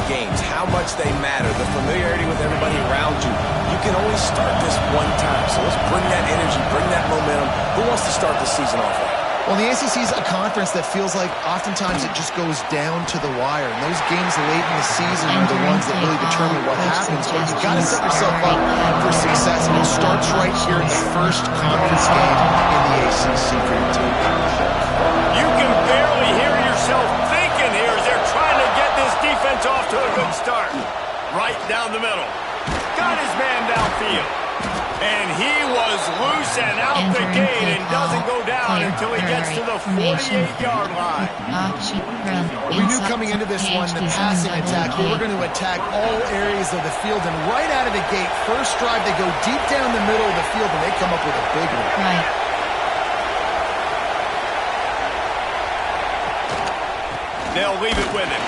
games, how much they matter, the familiarity with everybody around you. You can only start this one time, so let's bring that energy, bring that momentum. Who wants to start the season off right? Well, the ACC is a conference that feels like oftentimes it just goes down to the wire. And those games late in the season are the ones that really determine what happens. But you've got to set yourself up for success. And it starts right here in the first conference game in the ACC for your team. You can barely hear yourself thinking here as they're trying to get this defense off to a good start. Right down the middle. Got his man downfield. And he was loose and out the gate and doesn't go down until he gets to the 48-yard line. We knew coming into this one, the passing attack, they were going to attack all areas of the field. And right out of the gate, first drive, they go deep down the middle of the field, and they come up with a big one. Right. They'll leave it with him.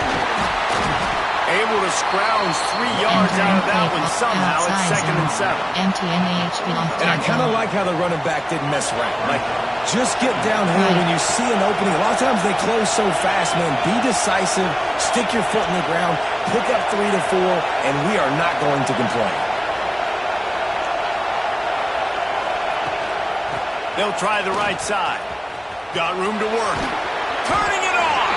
Able to scrounge 3 yards out of that one somehow. It's 2nd and 7. And I kind of like how the running back didn't mess around. Like, just get downhill when you see an opening. A lot of times they close so fast, man. Be decisive, stick your foot in the ground, pick up 3 to 4, and we are not going to complain. They'll try the right side. Got room to work. Turning it on.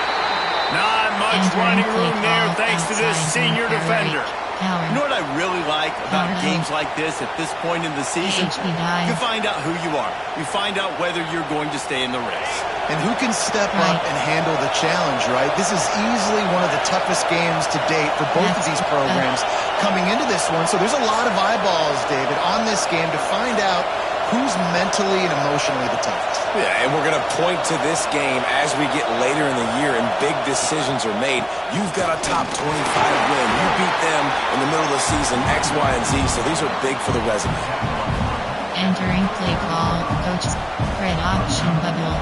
Not much running room there thanks to this senior defender. You know what I really like about games like this at this point in the season? You find out who you are. You find out whether you're going to stay in the race. And who can step up and handle the challenge, right? This is easily one of the toughest games to date for both of these programs coming into this one. So there's a lot of eyeballs, David, on this game to find out who's mentally and emotionally the toughest. Yeah, and we're going to point to this game as we get later in the year and big decisions are made. You've got a top 25 win. You beat them in the middle of the season, X, Y, and Z, so these are big for the resume. Entering play call, coach, red option bubble.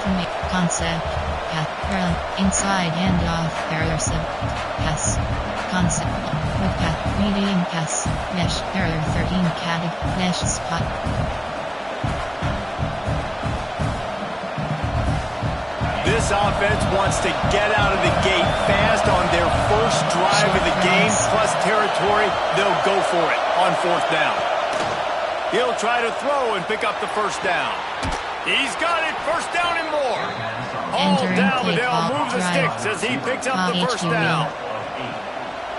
From a concept, path, run, inside and off, error sub, pass, concept, with path, medium pass, mesh, error 13 categ, mesh spot. This offense wants to get out of the gate fast on their first drive of the game, plus territory. They'll go for it on 4th down. He'll try to throw and pick up the first down. He's got it, 1st down and more. All down, but they'll move the sticks as he picks up the 1st down.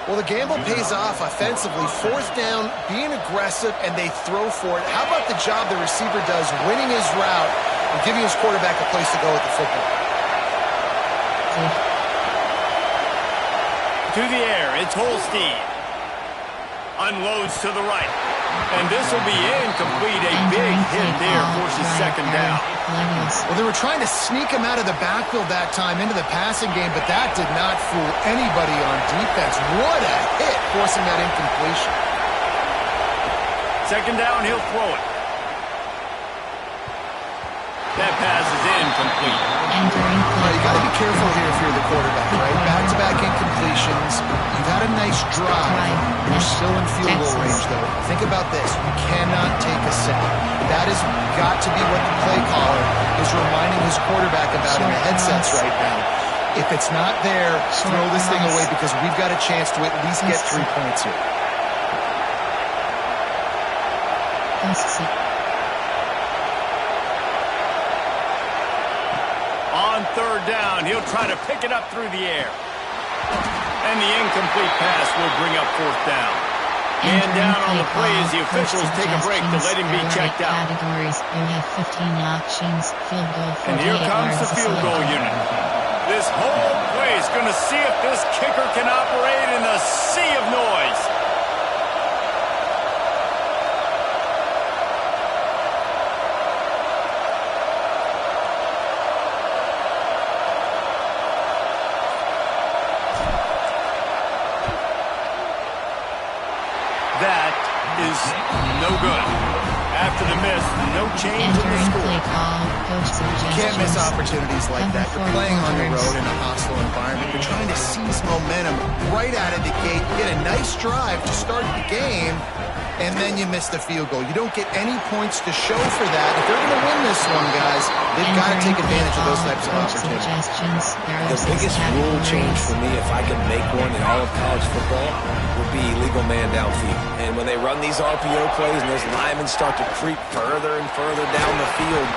Well, the gamble pays off offensively. 4th down, being aggressive, and they throw for it. How about the job the receiver does, winning his route and giving his quarterback a place to go with the football? To the air, it's Holstein. Unloads to the right. And this will be incomplete. A big hit there forces 2nd down. Well, they were trying to sneak him out of the backfield that time into the passing game, but that did not fool anybody on defense. What a hit, forcing that incompletion. 2nd down, he'll throw it. That pass is incomplete. Well, you got to be careful here if you're the quarterback, right? Back-to-back incompletions. You've had a nice drive. You're still in field goal range, though. Think about this. You cannot take a sack. That has got to be what the play caller is reminding his quarterback about in the headsets right now. If it's not there, throw this thing away because we've got a chance to at least get 3 points here. On 3rd down, he'll try to pick it up through the air. And the incomplete pass will bring up 4th down. And down on the play as the officials take a break to let him be checked out. Categories. You have 15 options. Field goal, and here comes the field goal unit. This whole play is going to see if this kicker can operate in the sea of noise. That is no good. After the miss, no change in the score. You can't miss opportunities like that. You're playing on the road in a hostile environment. You're trying to seize momentum right out of the gate. Get a nice drive to start the game, and then you miss the field goal. You don't get any points to show for that. If they're going to win this one, guys, they've got to take advantage of those types of opportunities. The biggest rule change for me, if I could make one in all of college football, would be legal man downfield. And when they run these RPO plays and those linemen start to creep further and further down the field,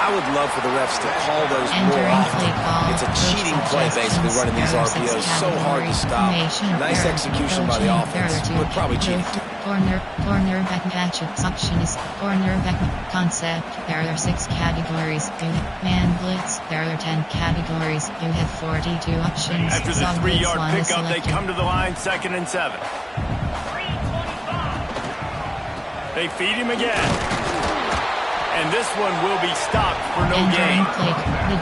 I would love for the refs to call those more often. It's a cheating play, basically, running these RPOs. So hard to stop. Nice execution by the offense, but probably cheating too. Cornerback matchups option is cornerback concept. There are 6 categories. Man blitz. There are 10 categories. You have 42 options. After the 3-yard pickup, they come to the line, 2nd and 7. They feed him again. And this one will be stopped for no gain. You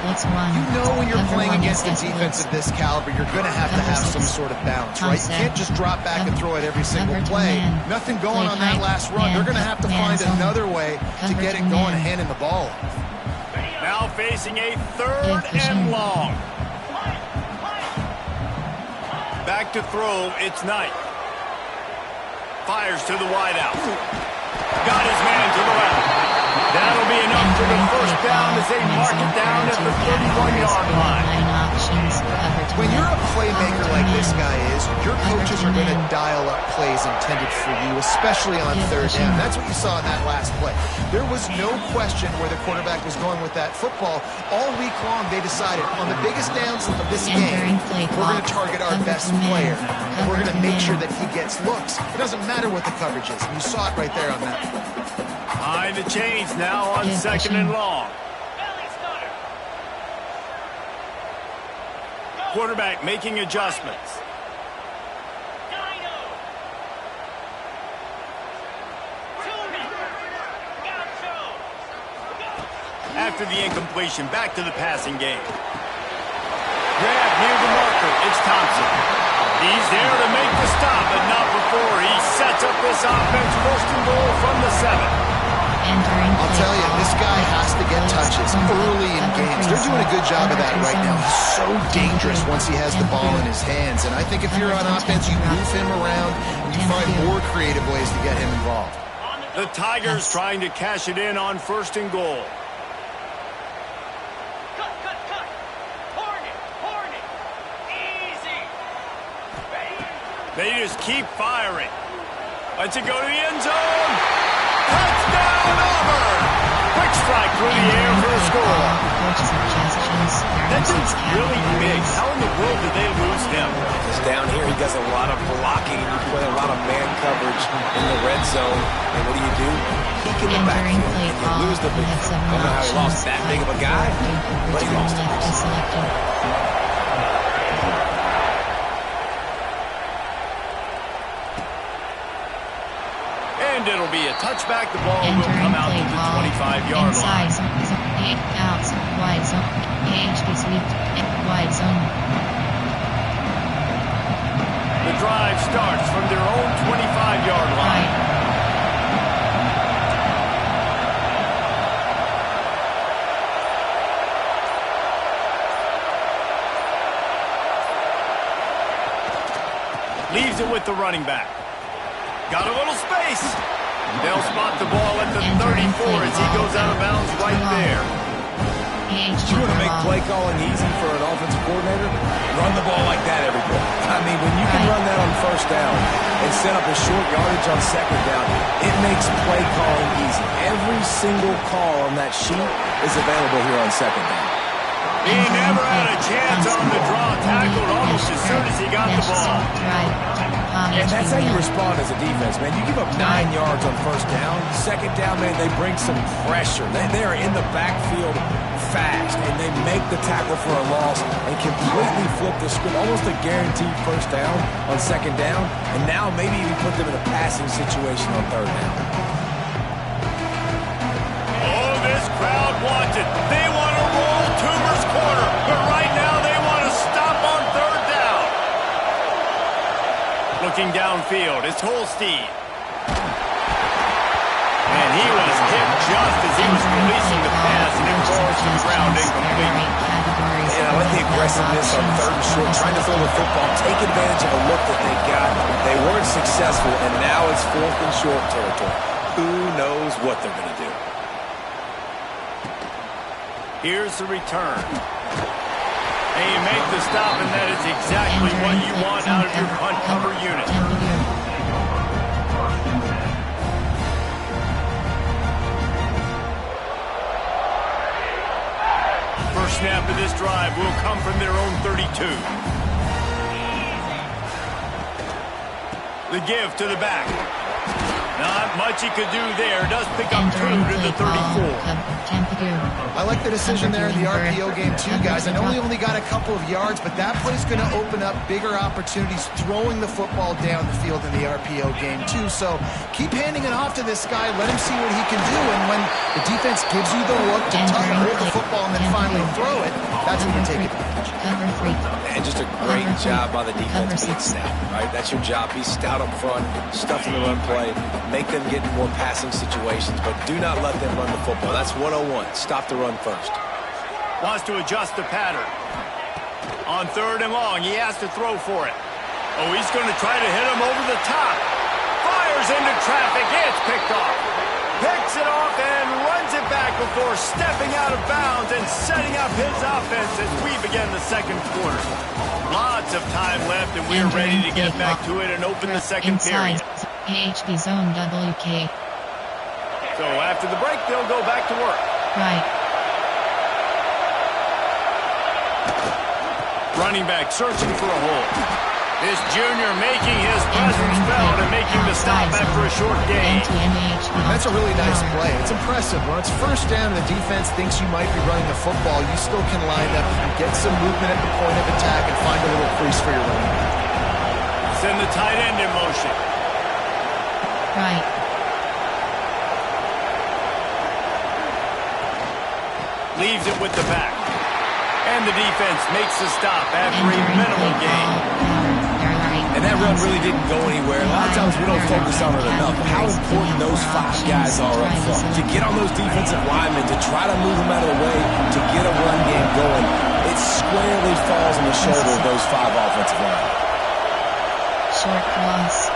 know when you're playing against a defense of this caliber, you're going to have some sort of balance, right? You can't just drop back and throw it every single play. Nothing going on that last run. They're going to have to find another way to get it going and handing the ball off. Now facing a 3rd and long. Back to throw, it's Knight. Fires to the wideout. Got his man to the left. That'll be enough for the first down as they mark it down at the 31-yard line. When you're a playmaker like this guy is, your coaches are going to dial up plays intended for you, especially on 3rd down. That's what you saw in that last play. There was no question where the quarterback was going with that football. All week long, they decided on the biggest downs of this game, we're going to target our best player, and we're going to make sure that he gets looks. It doesn't matter what the coverage is. You saw it right there on that. Behind the chains now on 2nd and long. Quarterback making adjustments. After the incompletion, back to the passing game. Grab near the marker. It's Thompson. He's there to make the stop, but not before he sets up this offense 1st and goal from the 7. I'll tell you, this guy has to get touches early in games. They're doing a good job of that right now. He's so dangerous once he has the ball in his hands. And I think if you're on offense, you move him around and you find more creative ways to get him involved. The Tigers trying to cash it in on 1st and goal. Hornet. Easy. They just keep firing. Lets it go to the end zone. Touchdown, Auburn! Quick strike through the air for a score. That dude's really big. How in the world did they lose him? Because down here he does a lot of blocking. You play a lot of man coverage in the red zone. And what do? He can the backfield. And you lose the big. I don't know how he lost that big of a guy, but he lost him. And it'll be a touchback. The ball will come out to the 25-yard line. Wide zone. Wide zone. The drive starts from their own 25-yard line. Leaves it with the running back. Got a little space. They'll spot the ball at the 34 as he goes out of bounds right there. You want to make play calling easy for an offensive coordinator? Run the ball like that every play. I mean, when you can run that on 1st down and set up a short yardage on 2nd down, it makes play calling easy. Every single call on that sheet is available here on 2nd down. He never had a chance on the draw, tackled almost as soon as he got the ball. And that's how you respond as a defense, man. You give up 9 yards on 1st down. 2nd down, man, they bring some pressure. They are in the backfield fast, and they make the tackle for a loss and completely flip the script. Almost a guaranteed 1st down on 2nd down, and now maybe even put them in a passing situation on 3rd down. Oh, this crowd wants it. They want to roll Toomer's corner, but right now they want to stop on 3rd down. Looking downfield, it's Holstein. And he was hit just as he was releasing the pass, and it falls to the ground incomplete. And I like the aggressiveness on 3rd and short, trying to throw the football, take advantage of a look that they got. They weren't successful, and now it's 4th and short territory. Who knows what they're going to do? Here's the return. And you make the stop, and that is exactly what you want out of your punt cover unit. First snap of this drive will come from their own 32. The give to the back. Not much he could do there. Does pick up 2 to the 34. I like the decision there in the RPO game too, guys. I know he only got a couple of yards, but that play's going to open up bigger opportunities throwing the football down the field in the RPO game too. So keep handing it off to this guy. Let him see what he can do. And when the defense gives you the look to hold the football and then finally throw it, that's when you take advantage. And just a great job by the defense being stout, right? That's your job. Be stout up front, stuffing the run play, make them get in more passing situations, but do not let them run the football. That's 101. Stop the run first. Wants to adjust the pattern. On 3rd and long, he has to throw for it. Oh, he's going to try to hit him over the top. Fires into traffic. It's picked off. Picks it off and runs it back before stepping out of bounds and setting up his offense as we begin the second quarter. Lots of time left, and we're ready to get back to it and open the second period. AHB zone WK. So after the break, they'll go back to work. Right. Running back searching for a hole. This junior making his presence felt and making the stop after a short gain. That's a really nice play. It's impressive. When it's first down and the defense thinks you might be running the football, you still can line up and get some movement at the point of attack and find a little crease for your running back. Send the tight end in motion. Right. Leaves it with the back. And the defense makes the stop after a minimal gain. And that run really didn't go anywhere. A lot of times we don't focus on it enough. How important those 5 guys are up front. To get on those defensive linemen, to try to move them out of the way, to get a run game going, it squarely falls on the shoulder of those 5 offensive linemen. Short cross.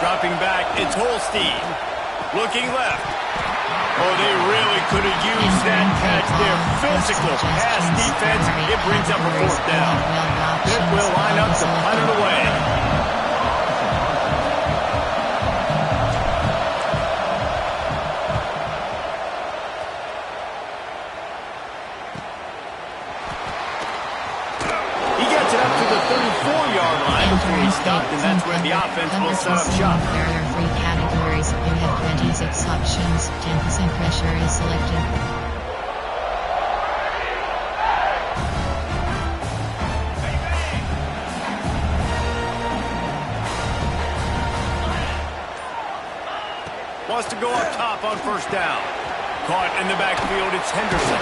Dropping back, it's Holstein. Looking left. Oh, they really could have used that catch there. Physical pass defense. It brings up a 4th down. It will line up to punt it away. He gets it up to the 34-yard line before he stopped, and that's where the offense will set up shop. There are 3 categories. You have 26 options. 10% pressure is selected. Wants to go up top on 1st down. Caught in the backfield, it's Henderson.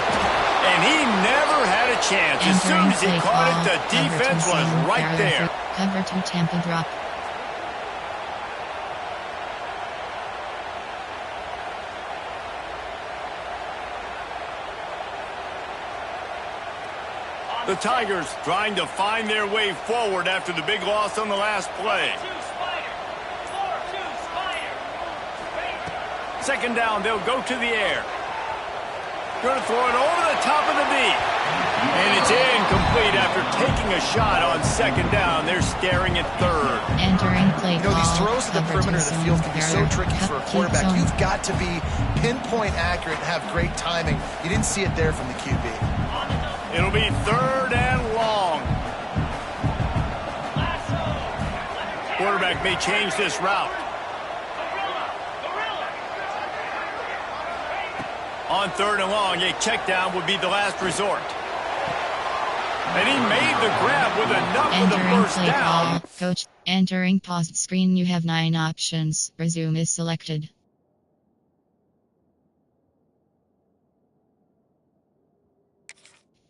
And he never had a chance. As soon as he caught it, the defense was right there. Cover 2 Tampa drop. The Tigers trying to find their way forward after the big loss on the last play. 2nd down, they'll go to the air. Going to throw it over the top of the knee. And it's incomplete after taking a shot on 2nd down. They're staring at 3rd. Entering play call. These throws to the perimeter of the field can be so tricky for a quarterback. You've got to be pinpoint accurate and have great timing. You didn't see it there from the QB. It'll be 3rd and long. Quarterback may change this route. On 3rd and long, a check down would be the last resort. And he made the grab with enough of the first down. Coach, entering paused screen, you have 9 options. Resume is selected.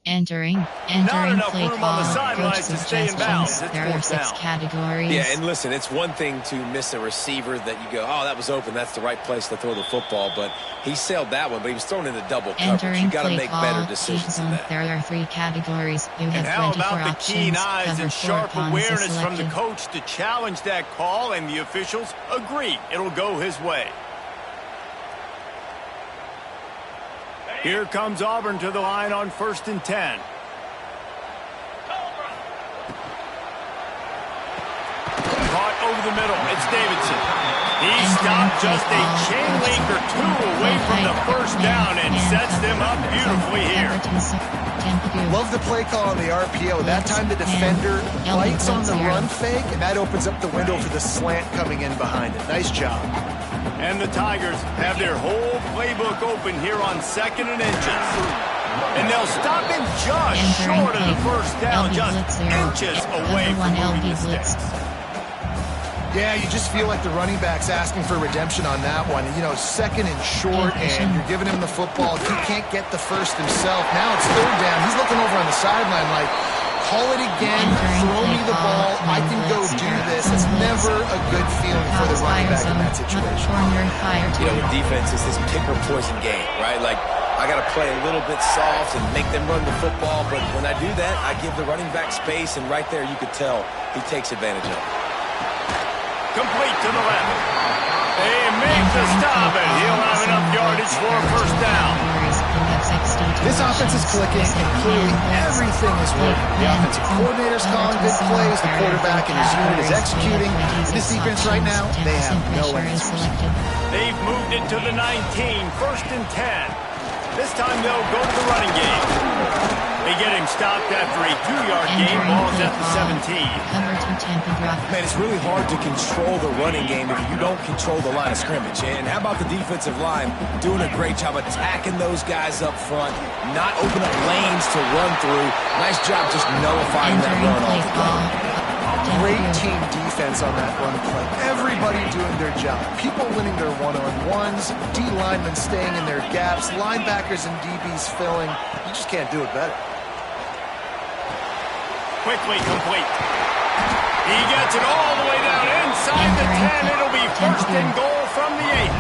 Entering enough play room on the call. sidelines Coach to stay in bounds. suggestions. It's There are fourth 6 down. categories. Yeah, and listen, it's one thing to miss a receiver that you go, oh, that was open. That's the right place to throw the football. But he sailed that one, but he was thrown into double coverage. Entering You got to play make call. better Cheat decisions than zone. that. There are 3 categories. You And have how 24 about the options. keen eyes Cover and 4 sharp pawns is awareness from the selected. coach to challenge that call, and the officials agree it'll go his way. Here comes Auburn to the line on 1st and 10. Caught over the middle. It's Davidson. He stopped just a chain link or 2 away from the first down and sets them up beautifully here. Love the play call on the RPO. That time the defender bites on the run fake, and that opens up the window for the slant coming in behind it. Nice job. And the Tigers have their whole playbook open here on 2nd and inches. And they'll stop him just short of the first down, just inches away from moving the sticks. Yeah, you just feel like the running back's asking for redemption on that one. You know, 2nd and short, and you're giving him the football. He can't get the first himself. Now it's 3rd down. He's looking over on the sideline like, call it again, throw me the ball, I can go do this. It's never a good feeling for the running back in that situation. You know, with defense, it's this pick or poison game, right? Like, I got to play a little bit soft and make them run the football, but when I do that, I give the running back space, and right there you could tell he takes advantage of it. Complete to the left. They make the stop, and he'll have enough yardage for a first down. This offense is clicking, and clearly everything is working. The offensive coordinator's calling good plays, the quarterback and his unit is executing. This defense right now, they have no answers. They've moved it to the 19, 1st and 10. This time they'll go to the running game. They get him stopped after a 2-yard gain. Ball's at the 17. Man, it's really hard to control the running game if you don't control the line of scrimmage. And how about the defensive line doing a great job attacking those guys up front, not open up lanes to run through. Nice job just nullifying that run off the ground. Great team defense on that run play. Everybody doing their job. People winning their one-on-ones, D linemen staying in their gaps, linebackers and DBs filling. You just can't do it better. Quickly complete. He gets it all the way down inside the 10. It'll be 1st and goal from the 8.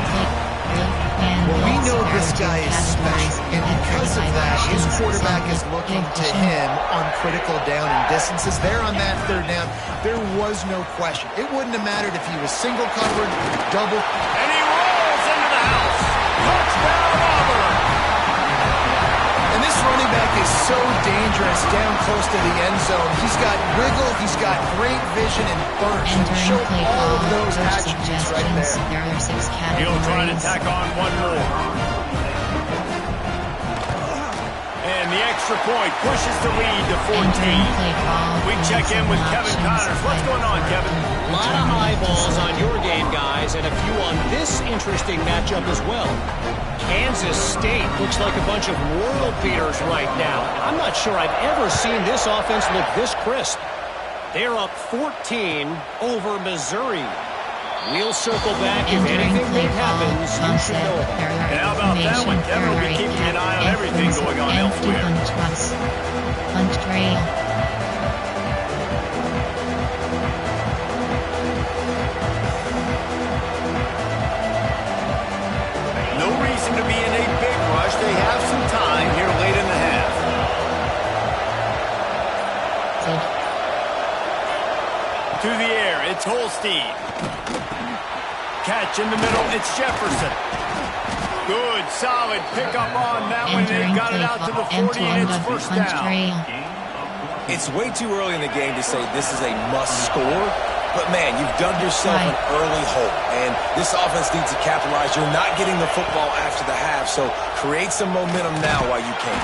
Well, we know this guy is special, and because of that, his quarterback is looking to him on critical down and distances. There on that 3rd down, there was no question. It wouldn't have mattered if he was single covered, double. And he rolls into the house. Touchdown, Auburn. And this running back is so dangerous down close to the end zone. He's got wiggle, he's got great vision and burst, and show all of those attributes right there. He'll try to tack on one more. And the extra point pushes the lead to 14. We check in with Kevin Connors. What's going on, Kevin? A lot of eyeballs on your game, guys, and a few on this interesting matchup as well. Kansas State looks like a bunch of world beaters right now. I'm not sure I've ever seen this offense look this crisp. They're up 14 over Missouri. We'll circle back if anything big happens. You should know about it. And how about that one? Kevin will be keeping an eye on everything going on elsewhere. Punch trail. No reason to be in a big rush. They have some time here late in the half. To the air, it's Holstein. Catch in the middle, it's Jefferson. Good, solid pickup on that one. They got it out to the 40, and it's 1st down. It's way too early in the game to say this is a must score, but man, you've dug yourself an early hole, and this offense needs to capitalize. You're not getting the football after the half, so create some momentum now while you can.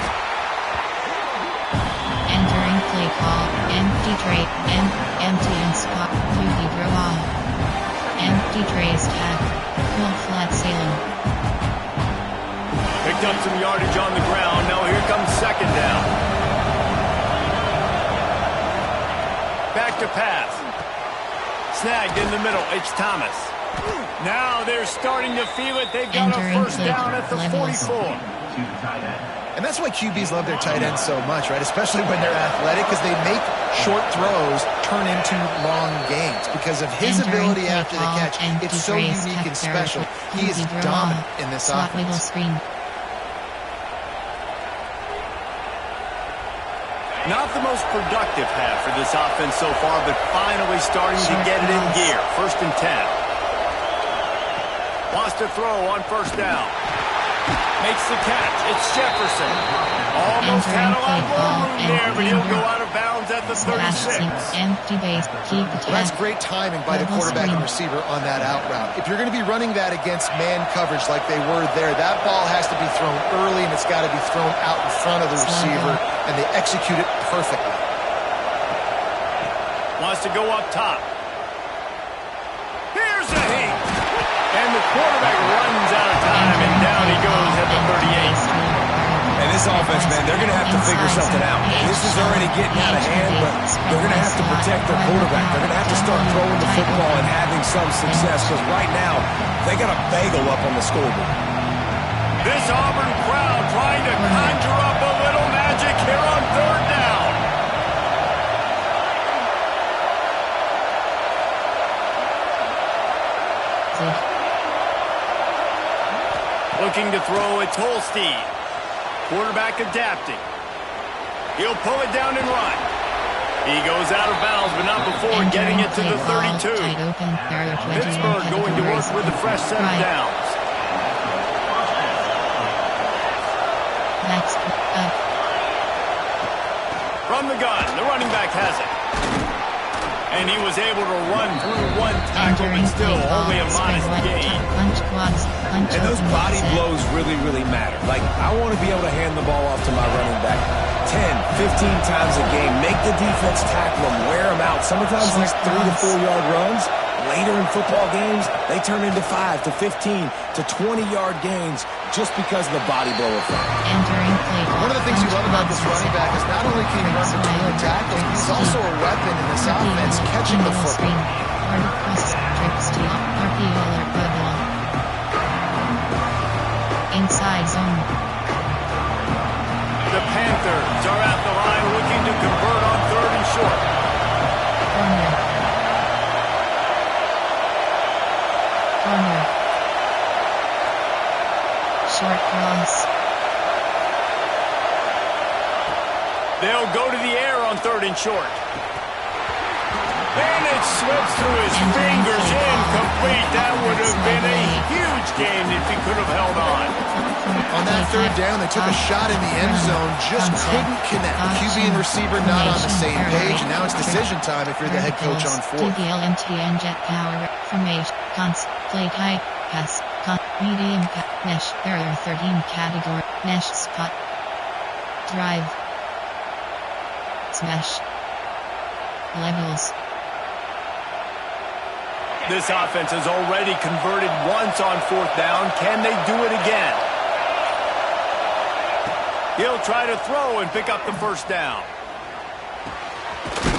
Entering play call, empty tray, empty and spot, QB draw. Empty trays tag, full flat ceiling. Picked up some yardage on the ground. Now here comes 2nd down. Back to pass. Snagged in the middle. It's Thomas. Now they're starting to feel it. They've got a 1st down at the 44. And that's why QBs love their tight ends so much, right? Especially when they're athletic, because they make short throws turn into long gains. Because of his ability after the catch, it's so unique and special. He is dominant in this offense. Not the most productive half for this offense so far, but finally starting to get it in gear. 1st and 10. Wants to throw on 1st down. Makes the catch. It's Jefferson. Almost had a lot more room there, but he'll go out of bounds at the 36. Empty base. Keep the That's great timing by the quarterback and receiver on that out route. If you're going to be running that against man coverage like they were there, that ball has to be thrown early, and it's got to be thrown out in front of the receiver, and they execute it perfectly. Wants to go up top. Here's a hit. And the quarterback runs out of time, and down he goes at the 38. And this offense, man, they're going to have to figure something out. This is already getting out of hand, but they're going to have to protect their quarterback. They're going to have to start throwing the football and having some success, because right now, they got a bagel up on the scoreboard. This Auburn crowd trying to conjure up a little magic here on 3rd down. Looking to throw, it's Holstein. Quarterback adapting. He'll pull it down and run. He goes out of bounds, but not before getting it to the 32. Pittsburgh going to work with a fresh set of downs. From the gun, the running back has it. And he was able to run through one tackle, but still only a modest gain. And those body blows really, really matter. Like, I want to be able to hand the ball off to my running back 10, 15 times a game. Make the defense tackle them, wear them out. Sometimes these 3 to 4 yard runs, later in football games, they turn into 5 to 15 to 20-yard gains just because of the body blow effect. One of the things you love about this running back is not only can he run between the tackles, but he's also a weapon in this offense, catching the football. Inside zone. The Panthers are at the line looking to convert on 3rd and short. Corner. Short cross. They'll go to the air on 3rd and short. And it slips through his fingers, incomplete. That would have been a huge gain if he could have held on. On that 3rd down, they took a shot in the end zone, just couldn't connect. QB and receiver not on the same page, and now it's decision time if you're the head coach on 4th. TDLMTN jet power formation. Cons. Play high. Pass. Medium. Mesh. Error 13 category. Mesh spot. Drive. Smash. Levels. This offense has already converted once on 4th down. Can they do it again? He'll try to throw and pick up the 1st down.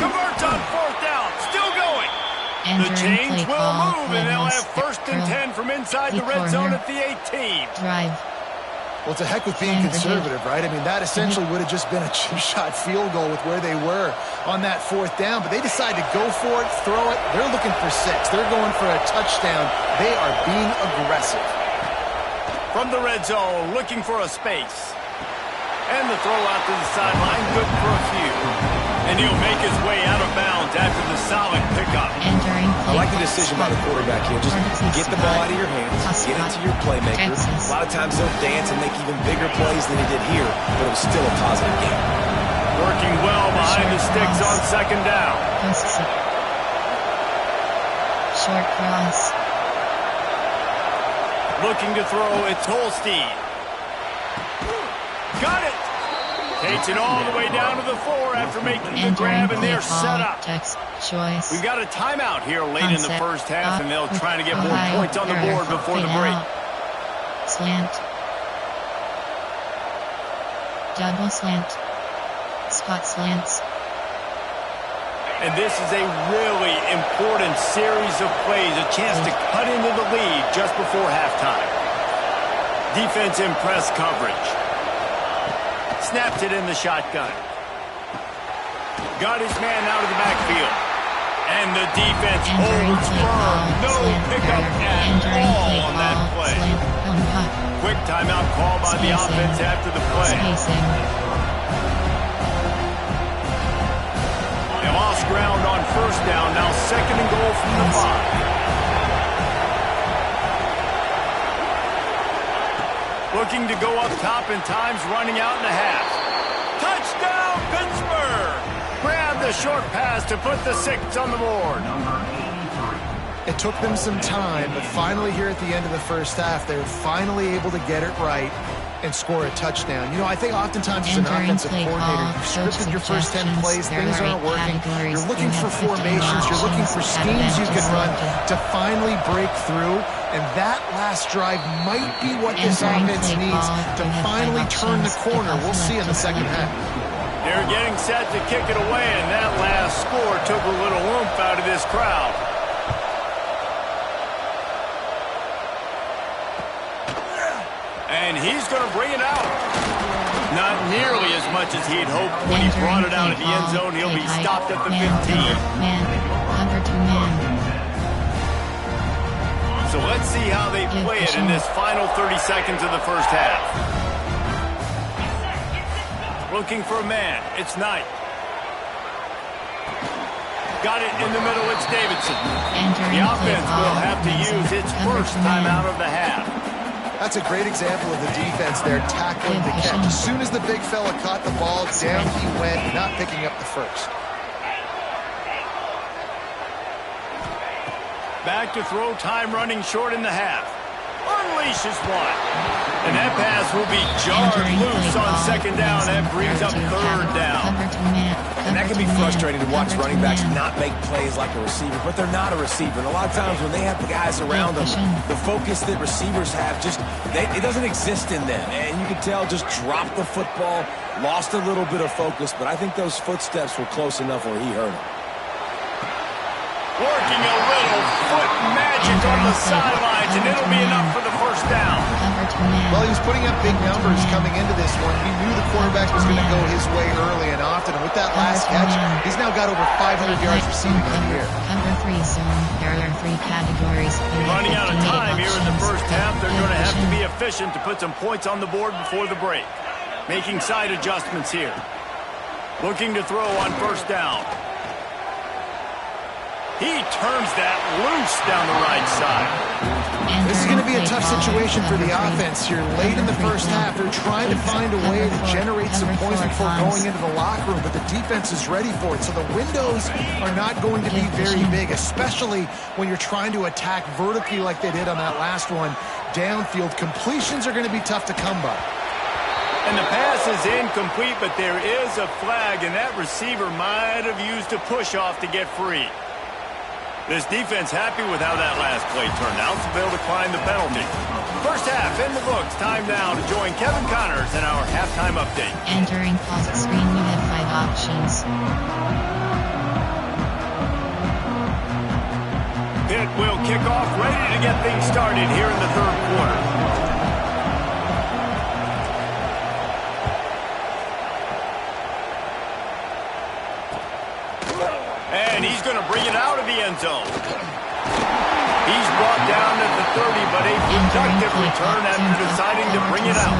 Converts on 4th down. Still going. The chains will move, and they'll have 1st and 10 from inside the red zone at the 18. Drive. Well, it's a heck with being conservative, right? I mean, that essentially would have just been a chip-shot field goal with where they were on that 4th down. But they decide to go for it, throw it. They're looking for 6. They're going for a touchdown. They are being aggressive. From the red zone, looking for a space. And the throw out to the sideline, good for a few. And he'll make his way out of bounds after the solid pickup. I like the decision by the quarterback here. Just get the ball out of your hands, get it to your playmaker. A lot of times they'll dance and make even bigger plays than he did here, but it was still a positive game. Working well behind the sticks on 2nd down. Short cross. Looking to throw, it's Holstein. Got it! Takes it all the way down to the 4 after making the grab, and they're set up. We've got a timeout here late in the 1st half, and they'll try to get more points on the board before the break. Slant. Double slant. Spot slants. And this is a really important series of plays, a chance to cut into the lead just before halftime. Defense in press coverage. Snaps it in the shotgun. Got his man out of the backfield. And the defense holds firm. No pickup at all on that play. Quick timeout call by the offense after the play. They lost ground on first down. Now 2nd and goal from the 5. Looking to go up top, and time's running out in the half. Touchdown, Pittsburgh! Grab the short pass to put the 6 on the board. It took them some time, but finally here at the end of the first half, they were finally able to get it right and score a touchdown. You know, I think oftentimes as an offensive coordinator, you've scripted your first 10 plays, things aren't working. You're looking for formations, you're looking for schemes you can run to finally break through, and that last drive might be what this offense needs to finally turn the corner. We'll see in the second half. They're getting set to kick it away, and that last score took a little oomph out of this crowd. And he's going to bring it out. Not nearly as much as he'd hoped when he brought it out of the end zone. He'll be stopped at the 15. So let's see how they play it in this final 30 seconds of the first half. Looking for a man. It's Knight. Got it in the middle. It's Davidson. The offense will have to use its first timeout of the half. That's a great example of the defense there tackling the catch. As soon as the big fella caught the ball, down he went, not picking up the first. Back to throw, time running short in the half. Unleashes one. And that pass will be jarred loose on 2nd down. That brings up 3rd down. And that can be frustrating to watch running backs not make plays like a receiver, but they're not a receiver. And a lot of times when they have the guys around them, the focus that receivers have it doesn't exist in them. And you can tell just dropped the football, lost a little bit of focus, but I think those footsteps were close enough where he heard him. Working a little foot magic on the sidelines, and it'll be enough for the first down. Well, he was putting up big numbers coming into this one. He knew the quarterback was going to go his way early and often. And with that last catch, he's now got over 500 yards receiving on the year. Number 3 zone. There are 3 categories. Running out of time here in the first half. They're going to have to be efficient to put some points on the board before the break. Making side adjustments here. Looking to throw on first down. He turns that loose down the right side. This is going to be a tough situation for the offense here. Late in the first half, they're trying to find a way to generate some points before going into the locker room, but the defense is ready for it. So the windows are not going to be very big, especially when you're trying to attack vertically like they did on that last one. Downfield completions are going to be tough to come by. And the pass is incomplete, but there is a flag, and that receiver might have used a push-off to get free. This defense happy with how that last play turned out, so they'll decline the penalty. First half in the books. Time now to join Kevin Connors in our halftime update. Entering pause screen, we have 5 options. Pitt will kick off, ready to get things started here in the 3rd quarter. And he's going to bring it out of the end zone. He's brought down at the 30, but a productive return after deciding to bring it out.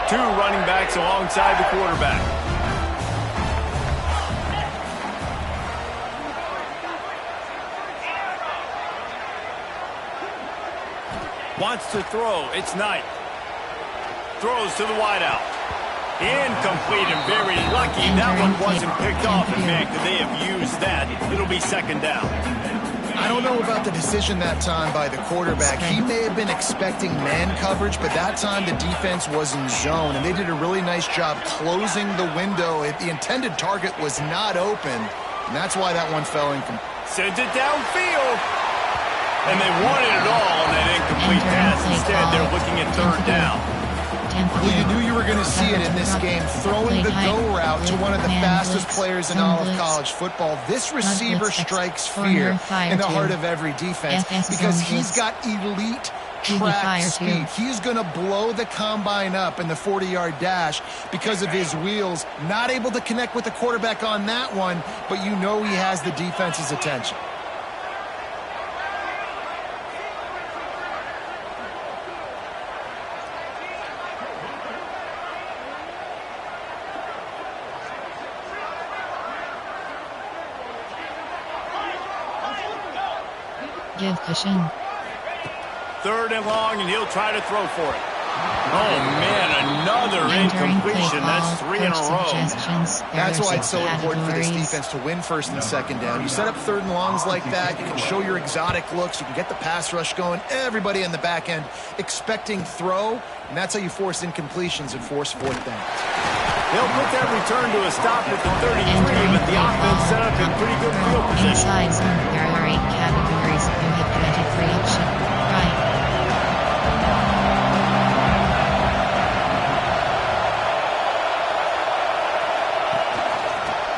2 running backs alongside the quarterback. Wants to throw. It's Knight. Throws to the wideout. Incomplete and very lucky. That one wasn't picked off. And man, could they have used that? It'll be 2nd down. I don't know about the decision that time by the quarterback. He may have been expecting man coverage, but that time the defense was in zone, and they did a really nice job closing the window. The intended target was not open, and that's why that one fell incomplete. Sends it downfield. And they wanted it all on that incomplete pass. Instead, they're looking at 3rd down. Well, you knew you were going to see it in this game, throwing the go route to one of the fastest players in all of college football. This receiver strikes fear in the heart of every defense because he's got elite track speed. He's going to blow the combine up in the 40-yard dash because of his wheels. Not able to connect with the quarterback on that one, but you know he has the defense's attention. Give cushion. 3rd and long, and he'll try to throw for it. Oh, man, another incompletion. That's 3 in a row. That's why it's so important for this defense to win 1st and 2nd down. You set up 3rd and longs like that, you can show your exotic looks, you can get the pass rush going, everybody in the back end expecting throw, and that's how you force incompletions and force 4th downs. They'll put that return to a stop at the 33, but the offense set up in pretty good field position. Inside zone, there are 8 categories. You have 23 option. Right.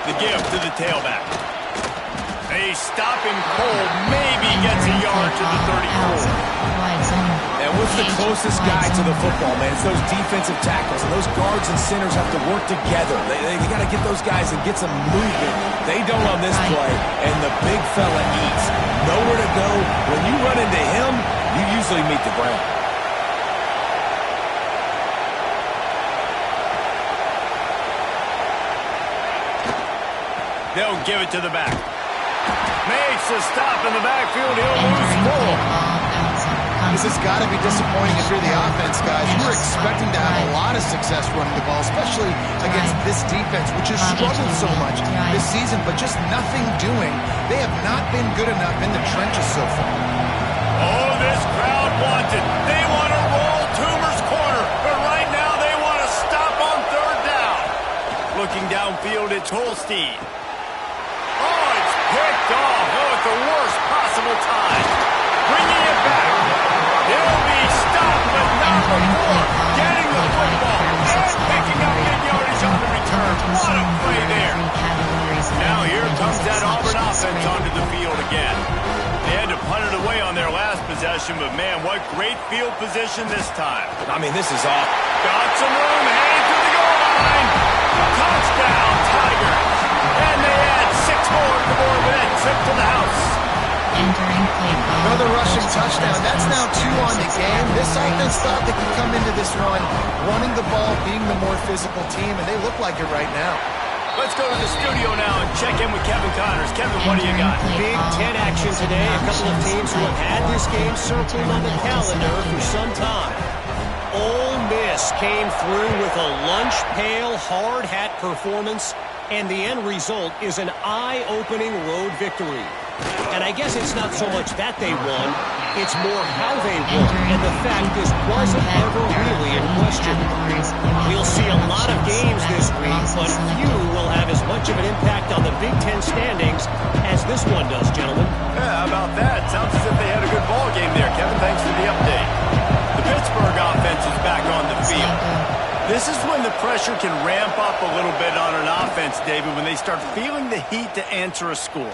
The give to the tailback. They stop him cold. Maybe gets a yard to the 34. And what's the closest guy to the football, man? It's those defensive tackles. And those guards and centers have to work together. They got to get those guys and get some movement. They don't on this play, and the big fella eats. Nowhere to go. When you run into him, you usually meet the ground. They'll give it to the back. Makes a stop in the backfield. He'll lose 4. This has got to be disappointing if you're the offense, guys. You were expecting to have a lot of success running the ball, especially against this defense, which has struggled so much this season, but just nothing doing. They have not been good enough in the trenches so far. Oh, this crowd wants it. They want to roll Toomer's corner, but right now they want to stop on 3rd down. Looking downfield, it's Holstein. Oh, it's picked off. Oh, at the worst possible time. Bringing it back. He'll be stopped, but not before getting the football and picking up big yardage on the return. What a play there. Now here comes that Auburn offense onto the field again. They had to punt it away on their last possession, but man, what great field position this time. I mean, this is awesome. Got some room, heading to the goal line. Touchdown, Tigers. And they add 6 more to more with that trip to the house. Another rushing touchdown. That's now 2 on the game. This offense thought they could come into this run running the ball, being the more physical team, and they look like it right now. Let's go to the studio now and check in with Kevin Connors. Kevin, what do you got? Big 10 action today. A couple of teams who have had this game circled on the calendar for some time. Ole Miss came through with a lunch pail hard hat performance, and the end result is an eye-opening road victory. And I guess it's not so much that they won, it's more how they won. And the fact this wasn't ever really in question. We'll see a lot of games this week, but few will have as much of an impact on the Big Ten standings as this one does, gentlemen. Yeah, how about that? Sounds as if they had a good ball game there, Kevin. Thanks for the update. The Pittsburgh offense is back on the field. This is when the pressure can ramp up a little bit on an offense, David, when they start feeling the heat to answer a score.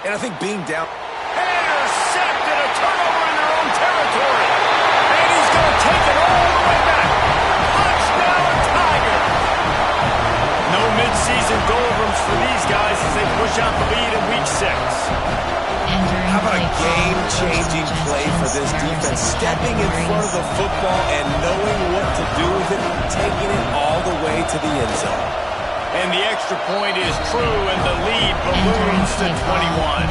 And I think being down... Intercepted, a turnover in their own territory. And he's going to take it all the way back. Touchdown, Tigers. No midseason doldrums for these guys as they push out the lead in Week 6. How about a game-changing play for this defense? Stepping in front of the football and knowing what to do with it, taking it all the way to the end zone. And the extra point is true, and the lead balloons to 21.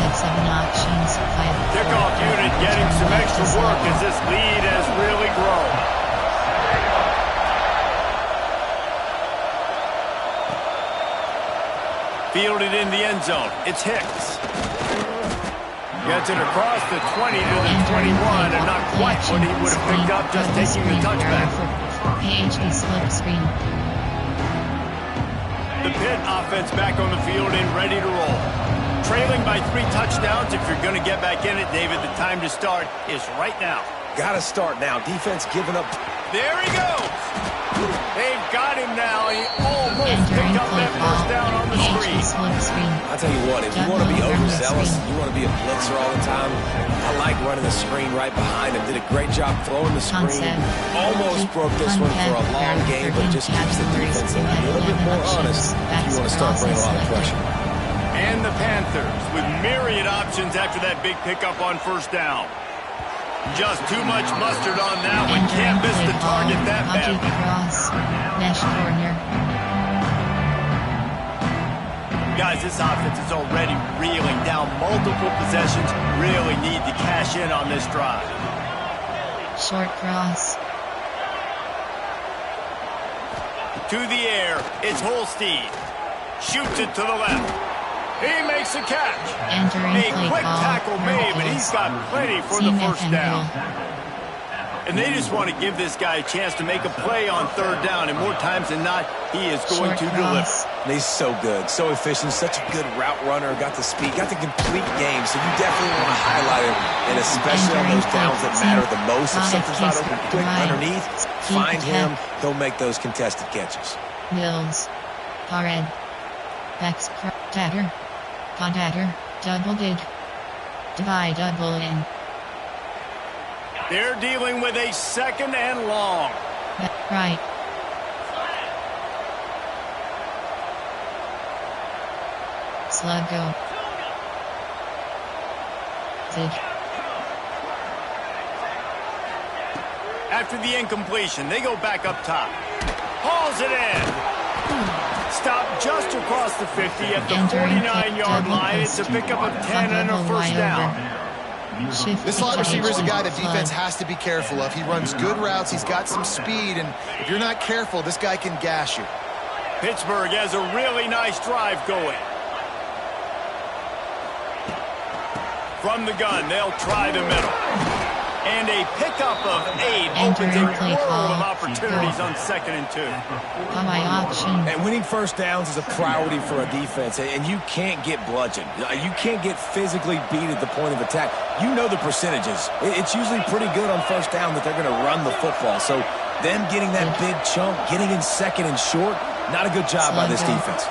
Kickoff unit getting some extra work as this lead has really grown. Fielded in the end zone. It's Hicks. Gets it across the 20 to the 21, and not quite what he would have picked up just taking the touchback. PHP slip screen. The Pitt offense back on the field and ready to roll. Trailing by 3 touchdowns. If you're going to get back in it, David, the time to start is right now. Got to start now. Defense giving up. There he goes. They've got him now. He almost picked up that first down on the screen. I'll tell you what, if you want to be overzealous, you want to be a blitzer all the time, I like running the screen right behind him. Did a great job throwing the screen. Almost broke this one for a long game, but it just keeps the defense a little bit more honest if you want to start bringing a lot of pressure. And the Panthers with myriad options after that big pickup on first down. Just too much mustard on that one. Can't miss the target that bad. Guys, this offense is already reeling down multiple possessions. Really need to cash in on this drive. Short cross. To the air, it's Holstein. Shoots it to the left. He makes a catch. A quick tackle made, but he's got plenty for the first down. And they just want to give this guy a chance to make a play on third down, and more times than not, he is going to deliver. He's so good, so efficient, such a good route runner, got the speed, got the complete game, so you definitely want to highlight him, and especially on those downs that matter the most. If something's not open quick underneath, find him, he'll make those contested catches. Mills. Pared. Bex. Tatter. Contactor. Double dig. Divide double in. They're dealing with a second and long. Right. Sluggo. Zig. After the incompletion, they go back up top. Hauls it in. Stop just across the 50 at the 49-yard line. It's a pickup of 10 and a first down. This slot receiver is a guy the defense has to be careful of. He runs good routes. He's got some speed, and if you're not careful, this guy can gash you. Pittsburgh has a really nice drive going. From the gun, they'll try the middle. And a pickup of 8 opens a world of opportunities on 2nd and 2. And winning first downs is a priority for a defense, and you can't get bludgeoned. You can't get physically beat at the point of attack. You know the percentages. It's usually pretty good on first down that they're going to run the football. So them getting that big chunk, getting in 2nd and short, not a good job by this defense.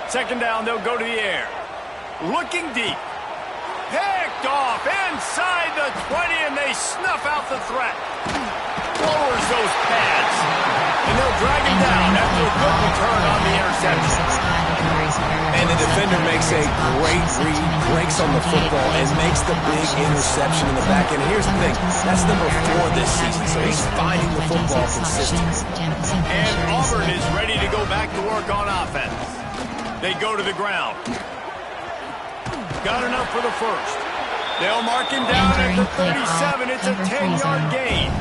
2nd down, they'll go to the air. Looking deep. Picked off inside the 20, and they snuff out the threat. Lowers those pads. And they'll drag him down after a good return on the interception. And the defender makes a great read, breaks on the football, and makes the big interception in the back end. Here's the thing, that's number 4 this season, so he's finding the football consistently. And Auburn is ready to go back to work on offense. They go to the ground. Got enough for the first. They'll mark him down at the 37. It's a 10-yard gain.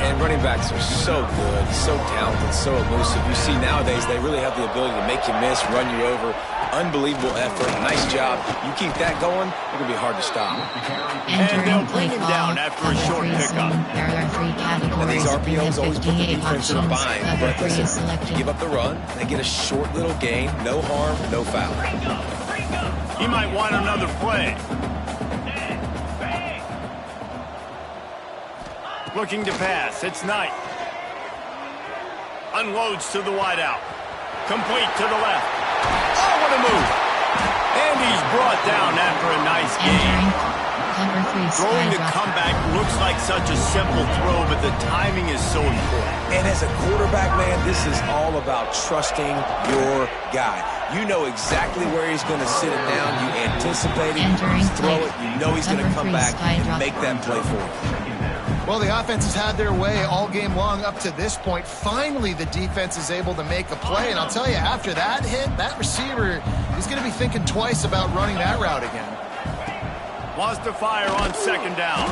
And running backs are so good, so talented, so elusive. You see nowadays they really have the ability to make you miss, run you over. Unbelievable effort. Nice job. You keep that going, it's going to be hard to stop. And they'll bring him down after a short pickup. And these RPOs always put the defense in a bind. But listen, you give up the run, they get a short little gain. No harm, no foul. He might want another play. Looking to pass. It's Knight. Unloads to the wideout. Complete to the left. Oh, what a move. And he's brought down after a nice game. Throwing the comeback looks like such a simple throw, but the timing is so important. And as a quarterback, man, this is all about trusting your guy. You know exactly where he's going to sit it down. You anticipate it, you throw it, you know he's going to come back and make that play for you. Well, the offense has had their way all game long up to this point. Finally, the defense is able to make a play. And I'll tell you, after that hit, that receiver is going to be thinking twice about running that route again. Wants to fire on 2nd down.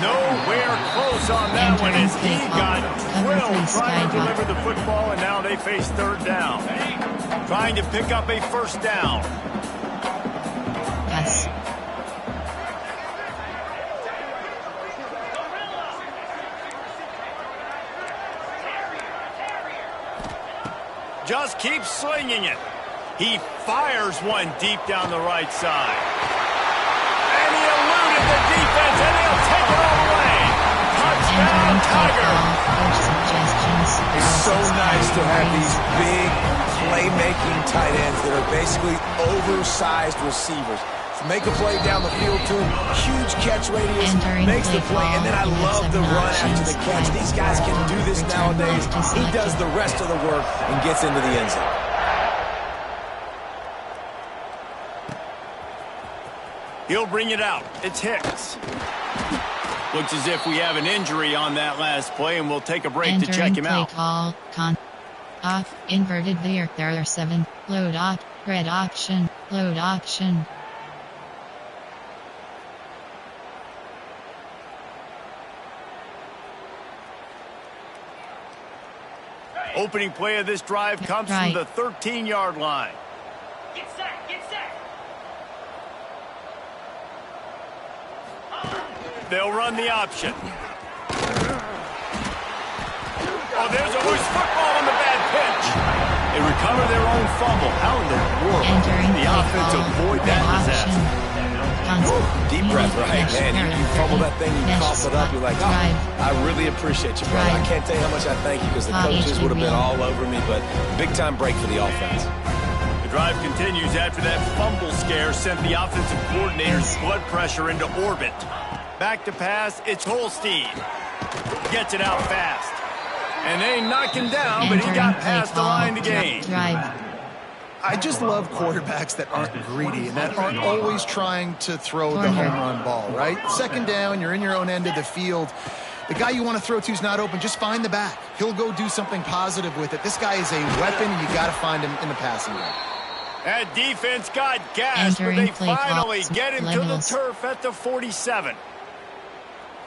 Nowhere close on that one as he got drilled trying to deliver the football, and now they face 3rd down. Trying to pick up a first down. Yes. Just keeps slinging it. He fires one deep down the right side. And he eluded the defense, and he'll take it all away. Touchdown, Tiger. to have these big playmaking tight ends that are basically oversized receivers. So make a play down the field to him, huge catch radius, makes the play, and then I love the run after the catch. These guys can do this nowadays. He does the rest of the work and gets into the end zone. He'll bring it out. It's Hicks. Looks as if we have an injury on that last play, and we'll take a break to check him out. Call, inverted veer, there are 7, load red option, load option. Opening play of this drive comes from the 13-yard line. Get set, get set. They'll run the option. Oh, there's a loose football on the bad pitch. They recover their own fumble. How in the world did the offense avoid that disaster? Deep breath, right? Man, you fumble that thing, you cough it up, you're like, oh, I really appreciate you, brother. I can't tell you how much I thank you because the coaches would have been all over me, but big-time break for the offense. The drive continues after that fumble scare sent the offensive coordinator's blood pressure into orbit. Back to pass, it's Holstein. Gets it out fast. And they knock him down, but he got past the line to gain. I just love quarterbacks that aren't greedy and that aren't always trying to throw the home run ball, right? Second down, you're in your own end of the field. The guy you want to throw to is not open. Just find the back. He'll go do something positive with it. This guy is a weapon. You got to find him in the passing game. That defense got gassed, but they finally get him to the turf at the 47.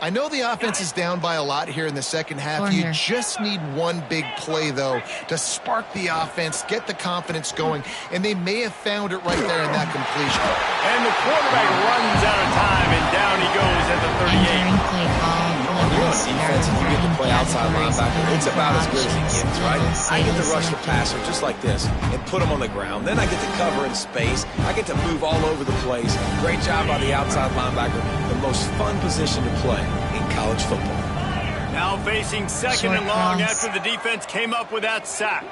I know the offense is down by a lot here in the second half. You just need one big play, though, to spark the offense, get the confidence going, and they may have found it right there in that completion. And the quarterback runs out of time, and down he goes at the 38. When you're on defense and you get to play outside linebacker, it's about as good as it gets, right? I get to rush the passer just like this and put him on the ground. Then I get to cover in space. I get to move all over the place. Great job by the outside linebacker. The most fun position to play in college football. Now facing second and long after the defense came up with that sack.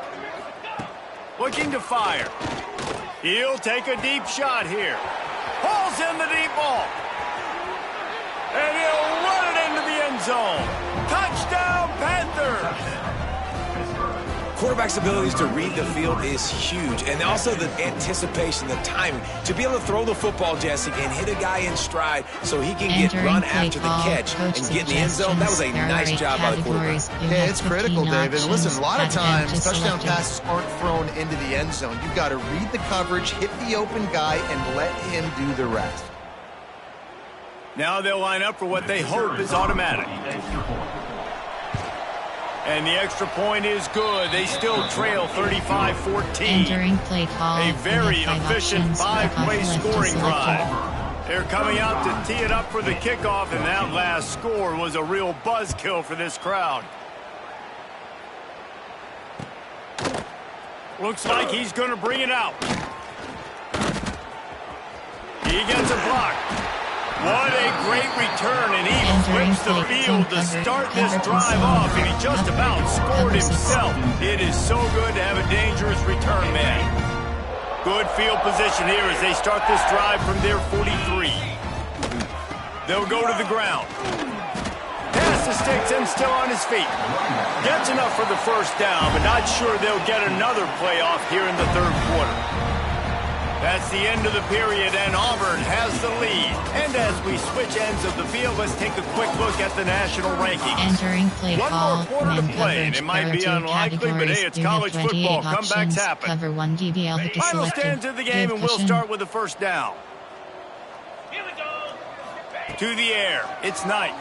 Looking to fire. He'll take a deep shot here. Pulls in the deep ball. And he'll run it into the end zone. Touchdown, Panthers! Quarterback's abilities to read the field is huge, and also the anticipation, the timing. To be able to throw the football, Jesse, and hit a guy in stride so he can get run after the catch and get in the end zone, that was a nice job by the quarterback. Yeah, it's critical, David. And listen, a lot of times, touchdown passes aren't thrown into the end zone. You've got to read the coverage, hit the open guy, and let him do the rest. Now they'll line up for what they hope is automatic. And the extra point is good. They still trail 35-14. A very efficient 5-play scoring drive. They're coming out to tee it up for the kickoff, and that last score was a real buzzkill for this crowd. Looks like he's going to bring it out. He gets a block. What a great return, and he flips the field to start this drive off, and he just about scored himself. It is so good to have a dangerous return man. Good field position here as they start this drive from their 43. They'll go to the ground. Pass the sticks and still on his feet. Gets enough for the first down, but not sure they'll get another play off here in the third quarter. That's the end of the period, and Auburn has the lead. And as we switch ends of the field, let's take a quick look at the national rankings. One more quarter to play, and it might be unlikely, but hey, it's college football. Comebacks happen. Final stands of the game, and we'll start with the first down. Here we go. To the air, it's Knight.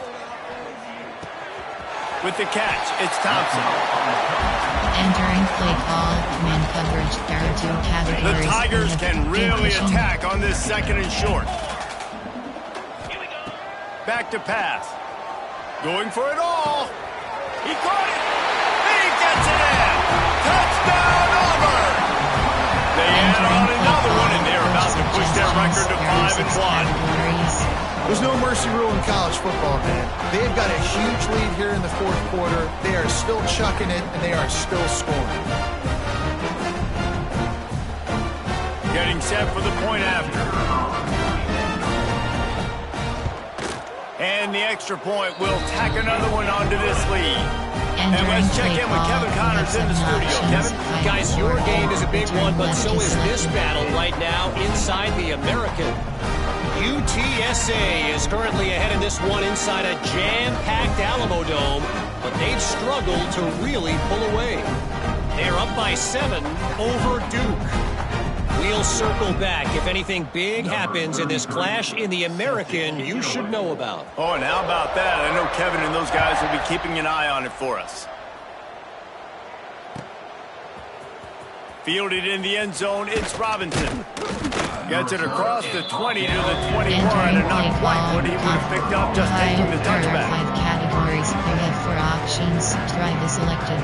With the catch, it's Thompson. Entering play call, man coverage, there are 2 categories. The Tigers can really attack on this second and short. Here we go. Back to pass. Going for it all. He caught it. He gets it in. Touchdown, Auburn. They add on another one, and they're about to push their record to 5-1. There's no mercy rule in college football, man. They've got a huge lead here in the fourth quarter. They are still chucking it, and they are still scoring. Getting set for the point after. And the extra point will tack another one onto this lead. And let's check in with Kevin Connors in the studio. Kevin? Guys, your game is a big one, but so is this battle right now inside the American. UTSA is currently ahead in this one inside a jam-packed Alamo Dome, but they've struggled to really pull away. They're up by 7 over Duke. We'll circle back if anything big happens in this clash in the American you should know about. Oh, and how about that? I know Kevin and those guys will be keeping an eye on it for us. Fielded in the end zone, it's Robinson. Gets it across the 20 to the 21, and not quite what he would have picked up just taking the touchback. 5 categories. They have 4 options. Drive is selected.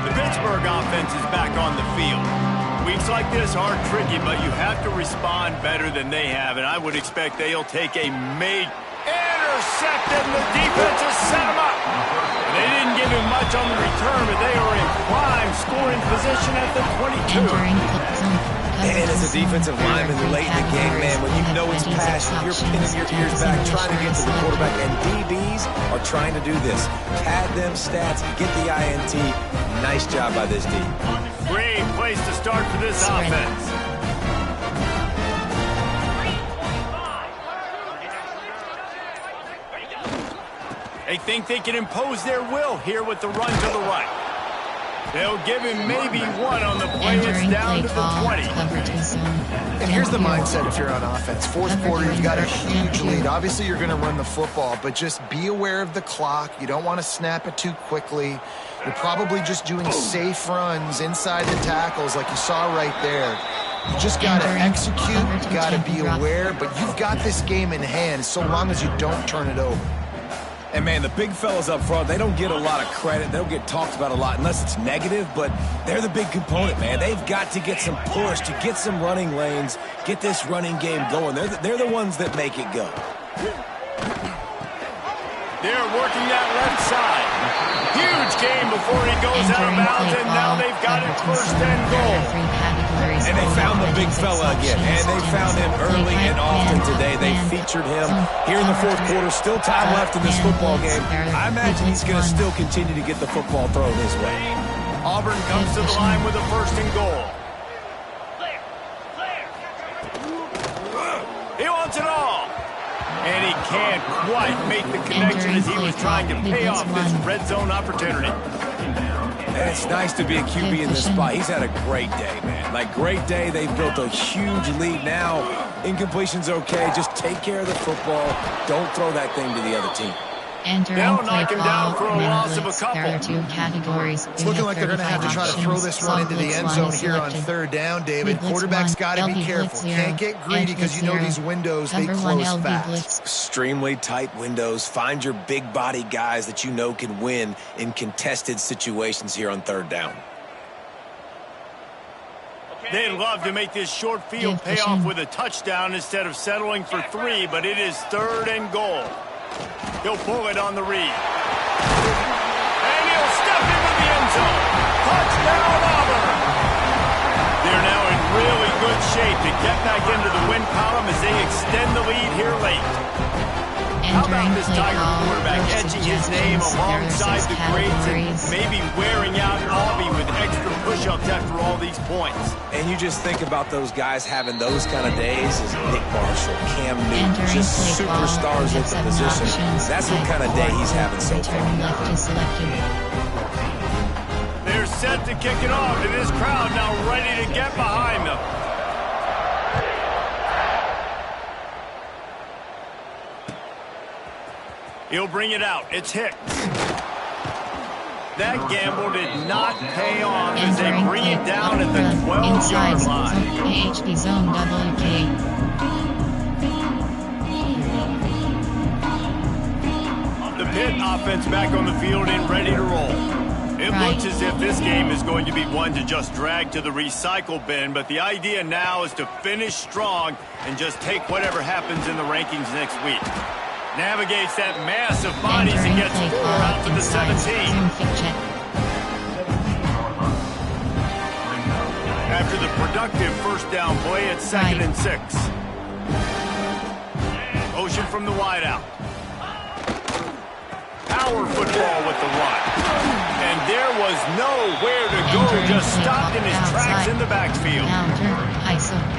The Pittsburgh offense is back on the field. Weeks like this are tricky, but you have to respond better than they have, and I would expect they'll take a major intercept, and the defense has set them up. They didn't give him much on the return, but they are in prime scoring position at the 22. And as a defensive lineman late in the game, man, when you know it's past, you're pinning your ears back, trying to get to the quarterback, and DBs are trying to do this. Pad them stats, get the INT. Nice job by this D. Great place to start for this offense. They think they can impose their will here with the run to the right. They'll give him maybe one on the play. It's down to the 20. And here's the mindset if you're on offense. Fourth quarter, you've got a huge lead. Obviously, you're going to run the football, but just be aware of the clock. You don't want to snap it too quickly. You're probably just doing safe runs inside the tackles like you saw right there. You just got to execute. You got to be aware, but you've got this game in hand so long as you don't turn it over. And, man, the big fellas up front, they don't get a lot of credit. They don't get talked about a lot unless it's negative, but they're the big component, man. They've got to get some push, to get some running lanes, get this running game going. They're the ones that make it go. They're working that left side. Huge game before he goes out of bounds, and now they've got it first and goal. And they found the big fella again, and they found him early and often today. They featured him here in the fourth quarter. Still time left in this football game. I imagine he's going to still continue to get the football thrown his way. Auburn comes to the line with a first and goal. He wants it all. And he can't quite make the connection as he was trying to pay off this red zone opportunity. And it's nice to be a QB in this spot. He's had a great day, man. Like, great day. They've built a huge lead now. Incompletion's okay. Just take care of the football. Don't throw that thing to the other team. They'll knock him down for a loss of a couple. It's looking like they're going to have to try to throw this one into the end zone here on third down, David. Quarterback's got to be careful. Can't get greedy because you know these windows, they close fast. Extremely tight windows. Find your big body guys that you know can win in contested situations here on third down. They'd love to make this short field pay off with a touchdown instead of settling for 3, but it is third and goal. He'll pull it on the read. And he'll step into the end zone. Touchdown, Auburn! They're now in really good shape to get back into the win column as they extend the lead here late. How about this Tiger quarterback etching his name alongside the greats and maybe wearing out Aubie with extra push-ups after all these points? And you just think about those guys having those kind of days as Nick Marshall, Cam Newton, just superstars at the position. That's what kind of day he's having so far. They're set to kick it off, and this crowd now ready to get behind them. He'll bring it out. It's Hicks. That gamble did not pay off as they bring it down at the 12-yard line. AHP zone WK. The Pitt offense back on the field and ready to roll. It looks as if this game is going to be one to just drag to the recycle bin, but the idea now is to finish strong and just take whatever happens in the rankings next week. Navigates that mass of bodies and gets 4 out to the 17. After the productive first down play, it's 2nd and 6. Motion from the wideout. Power football with the run. And there was nowhere to go, just stopped in his tracks in the backfield.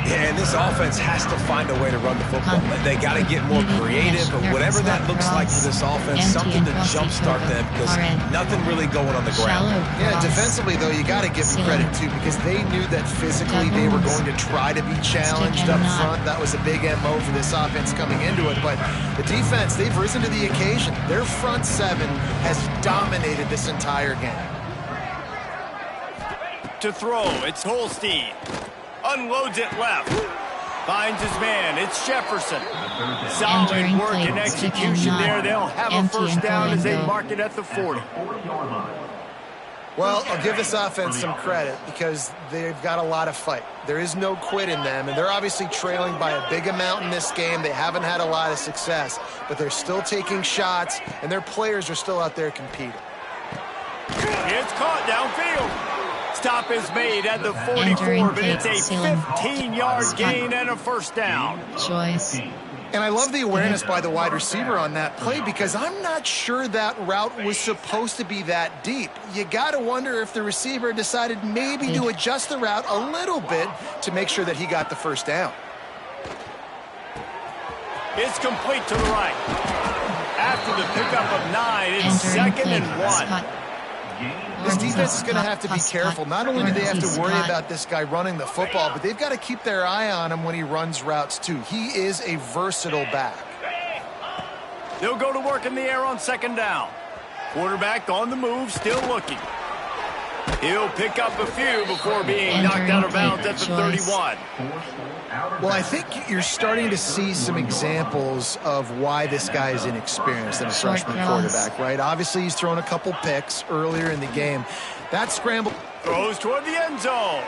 Yeah, and this offense has to find a way to run the football. They got to get more creative, but whatever that looks like for this offense, something to jumpstart them, because nothing really going on the ground. Yeah, defensively, though, you got to give them credit, too, because they knew that physically they were going to try to be challenged up front. That was a big MO for this offense coming into it, but the defense, they've risen to the occasion. Their front seven has dominated this entire game. To throw, it's Holstein. Unloads it left. Finds his man. It's Jefferson. Solid work and execution there. They'll have a first down as they mark it at the 40. Well, I'll give this offense some credit because they've got a lot of fight. There is no quit in them, and they're obviously trailing by a big amount in this game. They haven't had a lot of success, but they're still taking shots, and their players are still out there competing. It's caught downfield. Stop is made at the 44, but it's a 15-yard gain and a first down. Choice. And I love the awareness by the wide receiver on that play because I'm not sure that route was supposed to be that deep. You got to wonder if the receiver decided maybe to adjust the route a little bit to make sure that he got the first down. It's complete to the right. After the pickup of 9, it's 2nd and 1. This defense is going to have to be careful. Not only do they have to worry about this guy running the football, but they've got to keep their eye on him when he runs routes too. He is a versatile back. They'll go to work in the air on 2nd down. Quarterback on the move, still looking. He'll pick up a few before being knocked out of bounds at the 31. Well, I think you're starting to see some examples of why this guy is inexperienced than a freshman quarterback, right? Obviously, he's thrown a couple picks earlier in the game. That scramble throws toward the end zone.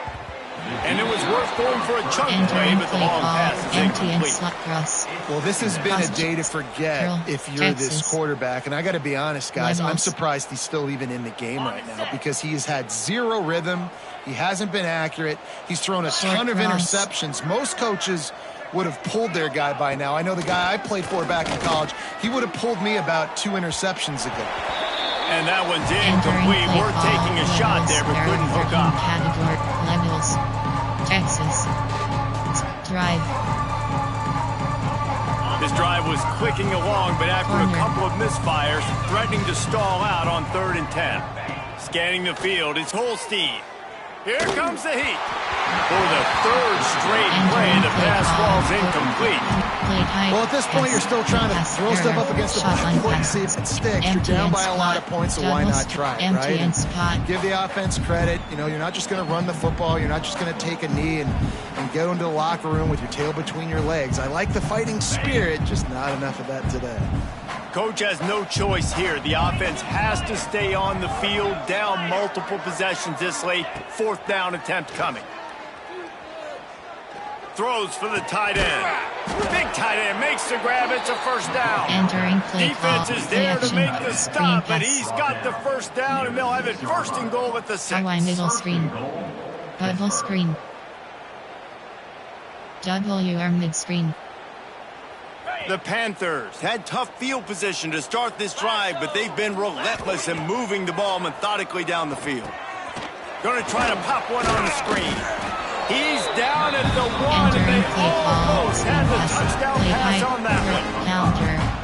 And it was worth going for a chunk play, but the long pass is incomplete. Well, this has been a day to forget if you're this quarterback. And I got to be honest, guys, I'm surprised he's still even in the game right now because he has had zero rhythm. He hasn't been accurate. He's thrown a ton of interceptions. Most coaches would have pulled their guy by now. I know the guy I played for back in college, he would have pulled me about 2 interceptions ago. And that one's incomplete. We're taking a shot there, but couldn't hook up. Levels. Texas. Drive. This drive was clicking along, but after a couple of misfires, threatening to stall out on 3rd and 10. Scanning the field, it's Holstein. Here comes the heat. For the 3rd straight play, the pass falls incomplete. Well, at this point, you're still trying to throw stuff up against the backboard and see if it sticks. You're down by a lot of points, so why not try it, right? And give the offense credit. You know, you're not just going to run the football. You're not just going to take a knee and go into the locker room with your tail between your legs. I like the fighting spirit, just not enough of that today. Coach has no choice here. The offense has to stay on the field, down multiple possessions this late. 4th down attempt coming. Throws for the tight end. Big tight end makes the grab. It's a first down. Defense is there to make the stop, but he's got the first down, and they'll have it 1st and goal at the 6. Middle screen. Double screen. WR mid screen. The Panthers had tough field position to start this drive, but they've been relentless in moving the ball methodically down the field. Going to try to pop one on the screen. He's down at the 1, and they almost had the touchdown pass on that one.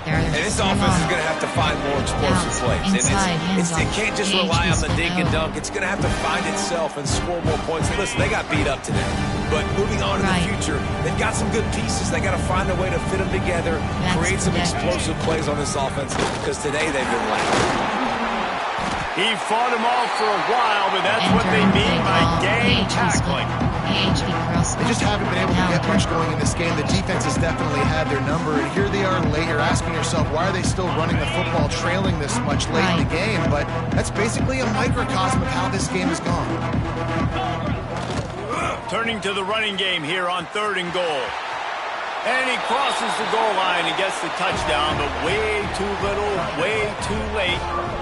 And this offense is going to have to find more explosive plays. And it can't just rely on the dink and dunk. It's going to have to find itself and score more points. Listen, they got beat up today. But moving on to the future, they've got some good pieces. They got to find a way to fit them together, create some explosive plays on this offense, because today they've been lacking. He fought him off for a while, but that's what they mean by game tackling. They just haven't been able to get much going in this game. The defense has definitely had their number, and here they are late. You're asking yourself, why are they still running the football, trailing this much late in the game? But that's basically a microcosm of how this game has gone. Turning to the running game here on 3rd and goal. And he crosses the goal line and gets the touchdown, but way too little, way too late.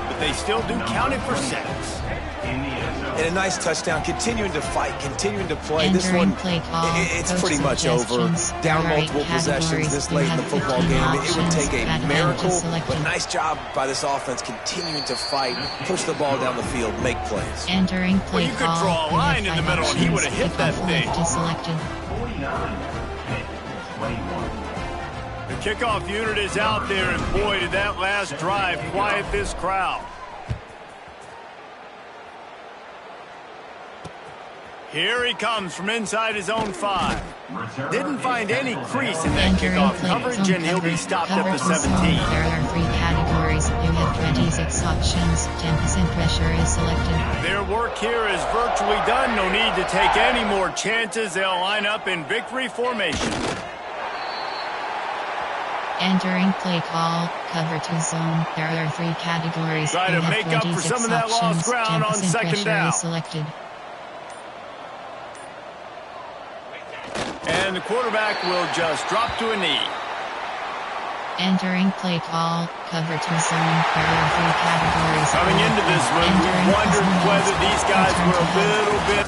But they still do count it for sacks. And a nice touchdown, continuing to fight, continuing to play. This one, it's pretty much over. Down multiple possessions this late in the football game. It would take a miracle, but nice job by this offense continuing to fight, push the ball down the field, make plays. Entering play Well, you could draw a line in the middle and he would have hit that thing. The kickoff unit is out there, and boy, did that last drive quiet this crowd. Here he comes from inside his own 5. Didn't find any crease in that kickoff coverage, and he'll be stopped at the 17. There are 3 categories. You have 26 options. 10% pressure is selected. Their work here is virtually done. No need to take any more chances. They'll line up in victory formation. Entering play call, cover 2 zone. There are 3 categories. Try to make up for some of that lost ground on 2nd down. Selected. And the quarterback will just drop to a knee. Entering play call, cover 2 zone. There are 3 categories. Coming into this one, we wondered whether these guys were a little bit